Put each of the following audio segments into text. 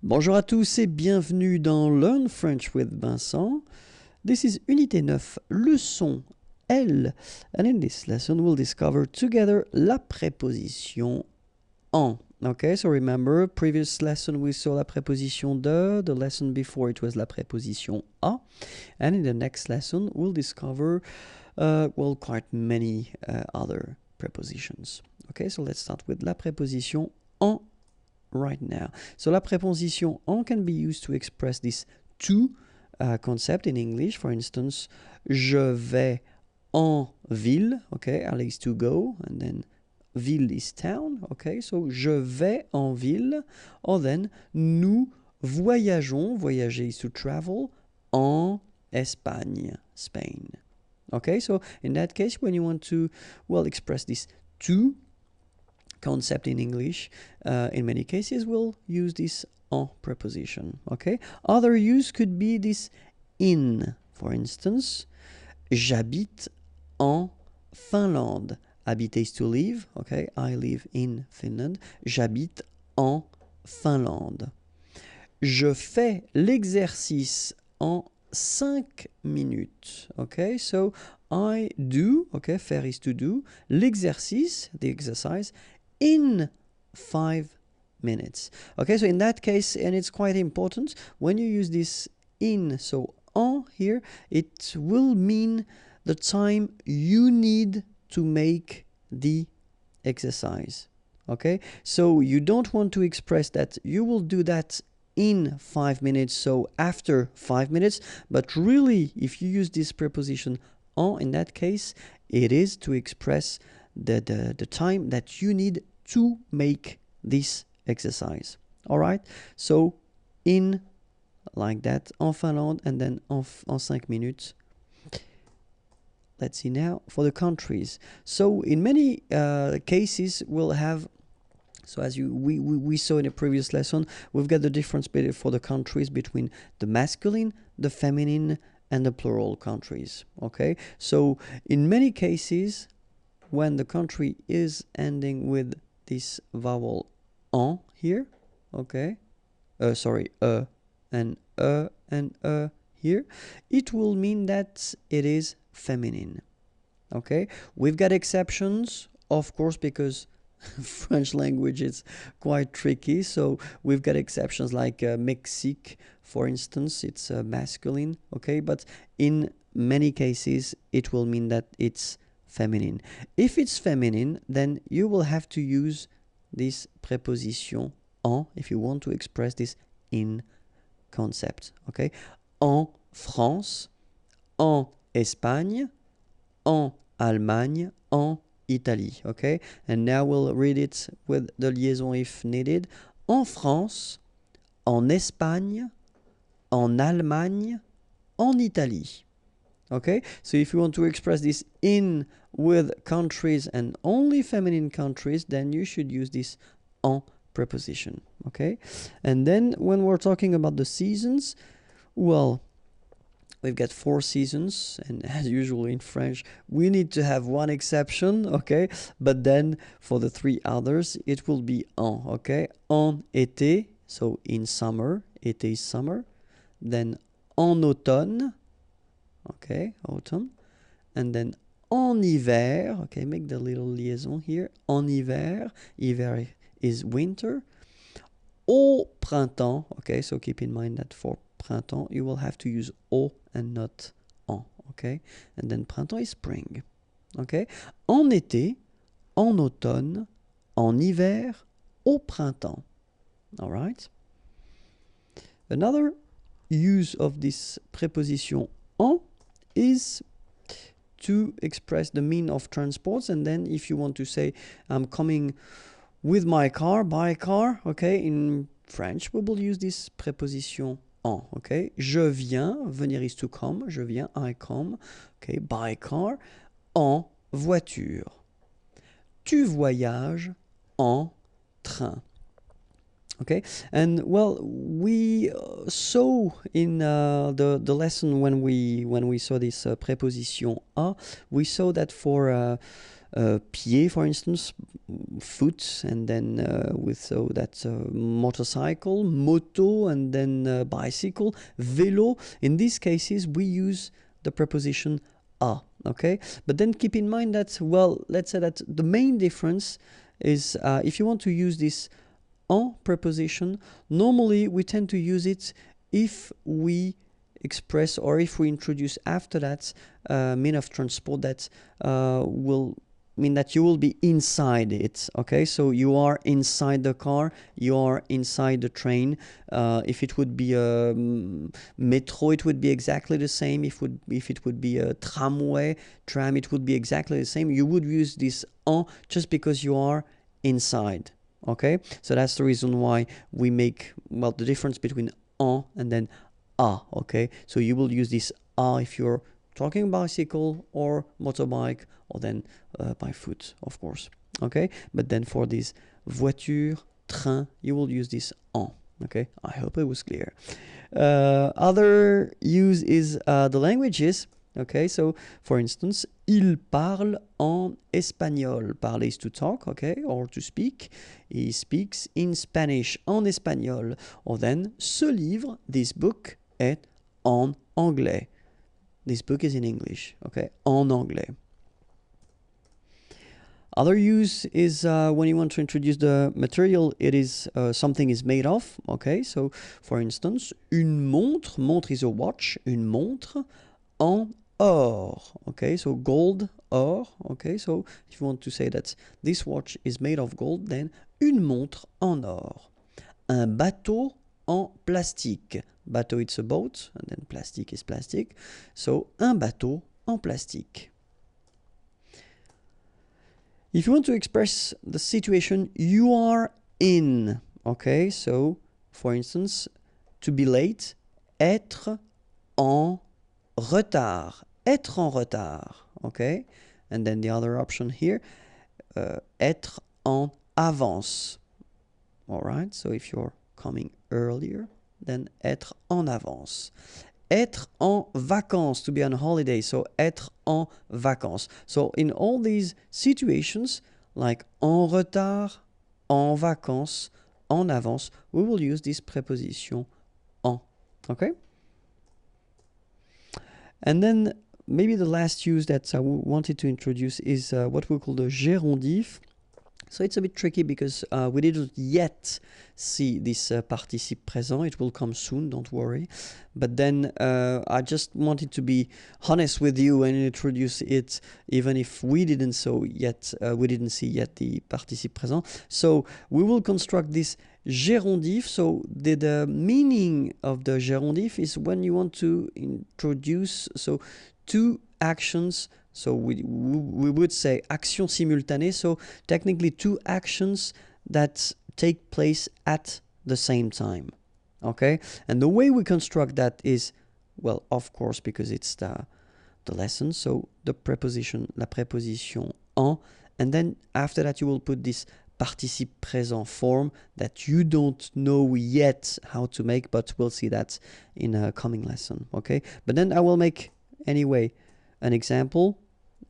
Bonjour à tous et bienvenue dans Learn French with Vincent. This is Unité 9, leçon L. And in this lesson we'll discover together la préposition en. Okay, so remember, previous lesson we saw la préposition de, the lesson before it was la préposition a. And in the next lesson we'll discover, quite many other prepositions. Okay, so let's start with la préposition en right now. So la préposition en can be used to express this to concept in English. For instance, je vais en ville, okay, I is to go, and then ville is town, okay, so je vais en ville, or then nous voyageons, voyager is to travel, en Espagne, Spain. Okay, so in that case, when you want to, express this to concept in English, in many cases we'll use this en preposition. Okay, other use could be this in. For instance, j'habite en Finlande. Habiter is to live. Okay, I live in Finland. J'habite en Finlande. Je fais l'exercice en 5 minutes. Okay, so I do, okay, faire is to do, l'exercice, the exercise, in 5 minutes. Okay, so in that case, and it's quite important, when you use this in, so en here, it will mean the time you need to make the exercise. Okay, so you don't want to express that you will do that in 5 minutes, so after 5 minutes, but really, if you use this preposition en, in that case, it is to express the time that you need to make this exercise. All right, so in, like that, en Finlande, and then en 5 minutes. Let's see now for the countries. So in many cases we'll have, so as we saw in a previous lesson, we've got the difference for the countries between the masculine, the feminine, and the plural countries. Okay, so in many cases when the country is ending with this vowel en here, okay, and here, it will mean that it is feminine. Okay, we've got exceptions, of course, because French language is quite tricky, so we've got exceptions like Mexique, for instance, it's masculine, okay, but in many cases it will mean that it's feminine. If it's feminine, then you will have to use this preposition en if you want to express this in concept. Okay, en France, en Espagne, en Allemagne, en Italie. Okay, and now we'll read it with the liaison if needed. En France, en Espagne, en Allemagne, en Italie. Okay, so if you want to express this in with countries and only feminine countries, then you should use this en preposition. Okay, and then when we're talking about the seasons, well, we've got 4 seasons, and as usual in French, we need to have one exception, okay? But then for the 3 others, it will be en, okay? En été, so in summer, été is summer. Then en automne, okay, autumn. And then en hiver, okay, make the little liaison here. En hiver, hiver is winter. Au printemps, okay, so keep in mind that for printemps, you will have to use au and not en, okay? And then printemps is spring, okay? En été, en automne, en hiver, au printemps, all right? Another use of this preposition en is to express the mean of transports, and then if you want to say, I'm coming with my car, by car, okay, in French, we will use this preposition en, okay? Je viens, venir is to come, je viens, I come, okay, by car, en voiture. Tu voyages en train. Okay, and well, we saw in the lesson when we saw this preposition a, we saw that for pied, for instance, foot, and then so that's motorcycle, moto, and then bicycle, vélo. In these cases, we use the preposition a. Okay, but then keep in mind that, well, let's say that the main difference is if you want to use this en preposition, normally we tend to use it if we express or if we introduce after that mean of transport that will mean that you will be inside it. Okay, so you are inside the car, you are inside the train. If it would be a metro, it would be exactly the same. If it would be a tramway, tram, it would be exactly the same. You would use this en just because you are inside. Okay, so that's the reason why we make, well, the difference between en and then a. Okay, so you will use this a if you're talking bicycle or motorbike, or then by foot, of course. Okay, but then for this voiture, train, you will use this en. Okay, I hope it was clear. Other use is the languages. Okay, so for instance, il parle en espagnol. Parler is to talk, okay, or to speak. He speaks in Spanish, en espagnol. Or then, ce livre, this book, est en anglais. This book is in English, okay, en anglais. Other use is when you want to introduce the material it is something is made of, okay, so for instance, une montre, montre is a watch, une montre en or, okay, so gold, or, okay, so if you want to say that this watch is made of gold, then une montre en or. Un bateau en plastique. Bateau, it's a boat, and then plastic is plastic. So, un bateau en plastique. If you want to express the situation you are in, okay, so, for instance, to be late, être en retard. Être en retard, okay? And then the other option here, être en avance. All right, so if you're coming earlier, then être en avance. Être en vacances, to be on holiday, so être en vacances. So in all these situations, like en retard, en vacances, en avance, we will use this preposition en, okay? And then maybe the last use that I wanted to introduce is what we call the gérondif. So it's a bit tricky because we didn't yet see this participe présent. It will come soon, don't worry. But then I just wanted to be honest with you and introduce it, even if we didn't see yet the participe présent. So we will construct this gérondif. So the meaning of the gérondif is when you want to introduce two actions. So we would say action simultanée, so technically two actions that take place at the same time, okay? And the way we construct that is, well, of course, because it's the lesson, so the preposition, la préposition en, and then after that you will put this participe présent form that you don't know yet how to make, but we'll see that in a coming lesson, okay? But then I will make, anyway, an example.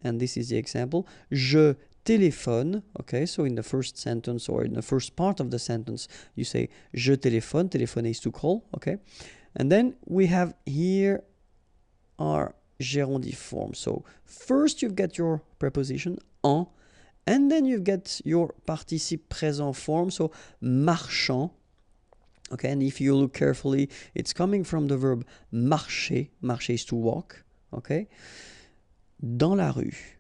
And this is the example. Je téléphone. Okay, so in the first sentence or in the first part of the sentence, you say je téléphone. Téléphoner is to call. Okay, and then we have here our gérondif form. So first you've got your preposition en, and then you've got your participe présent form. So marchant. Okay, and if you look carefully, it's coming from the verb marcher. Marcher is to walk. Okay. Dans la rue.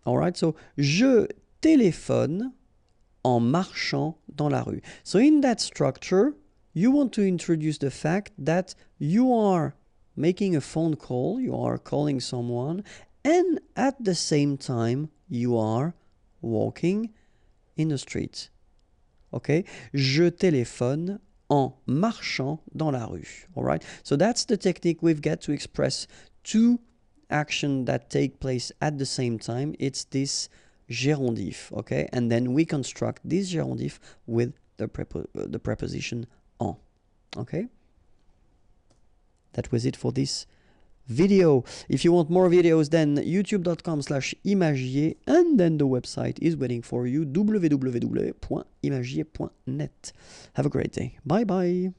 Alright, so je téléphone en marchant dans la rue. So in that structure, you want to introduce the fact that you are making a phone call, you are calling someone, and at the same time, you are walking in the street. Okay? Je téléphone en marchant dans la rue. Alright? So that's the technique we've got to express two action that take place at the same time. It's this gérondif, okay? And then we construct this gérondif with the preposition en, okay? That was it for this video. If you want more videos, then youtube.com/imagier, and then the website is waiting for you, www.imagier.net. Have a great day. Bye bye.